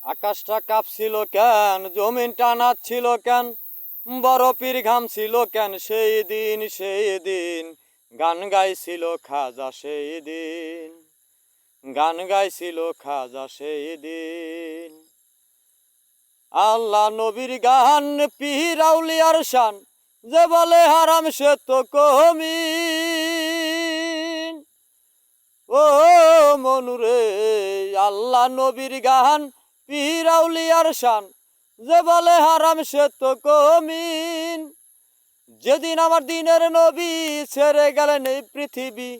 আকাশটা কাঁপছিল কেন, জমিনটা নাচছিল কেন, বরফের ঘাম ছিল কেন, সেই দিন গান গাইছিল খাজা, সেই দিন গান গাইছিল খাজা, সেই দিন। আল্লাহ নবীর গান, পীর আউলিয়ার শান, যে বলে হারাম সে তো কমিন। ও মনুরে, আল্লাহ নবীর গান, পীর আউলিয়ার শান, যে বলে হারাম সে তো কমিন। যেদিন আমার দিনের নবী ছেড়ে গেলেন এই পৃথিবী,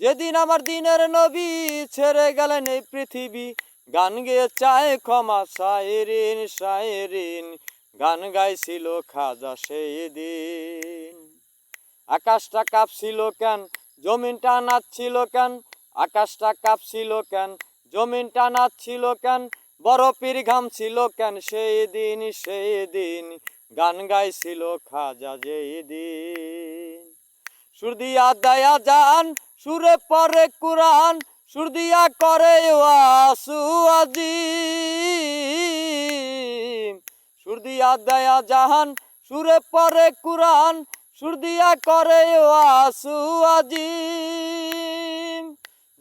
যেদিন আমার দিনের নবী ছেড়ে গেলেন এই পৃথিবী, গান গেয়ে চায় ক্ষমা শায়েরিন, শায়েরিন গান গাইছিল খাজা সেই দিন। আকাশটা কাঁপছিল কেন, জমিনটা নাচছিল কেন, আকাশটা কাঁপছিল কেন, জমিনটা নাচছিল কেন, বরফের ঘাম ছিল কেন, সেই দিন গান গাইছিল খাজা যেই দিন। সুর দিয়া দেয়া জান, সুরে পরে কুরআন, সুর দিয়া করে ওয়াসু আজিম। সুর দিয়া দেয়া জাহান, সুরে পরে কুরআন, সুর দিয়া করে ওয়াসু আজিম।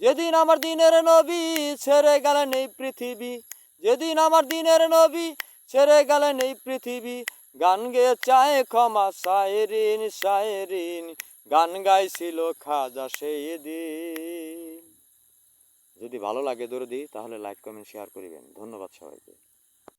যেদিন আমার দিনের নবী ছেড়ে গেলেন এই পৃথিবী, যেদিন আমার দিনের নবী ছেড়ে গেলেন এই পৃথিবী, গান গেয়ে চায় ক্ষমা শায়েরিন, শায়েরিন গান গাইছিল খাজা সেই দিন। যদি ভালো লাগে দরদি তাহলে লাইক কমেন্ট শেয়ার করিবেন। ধন্যবাদ সবাইকে।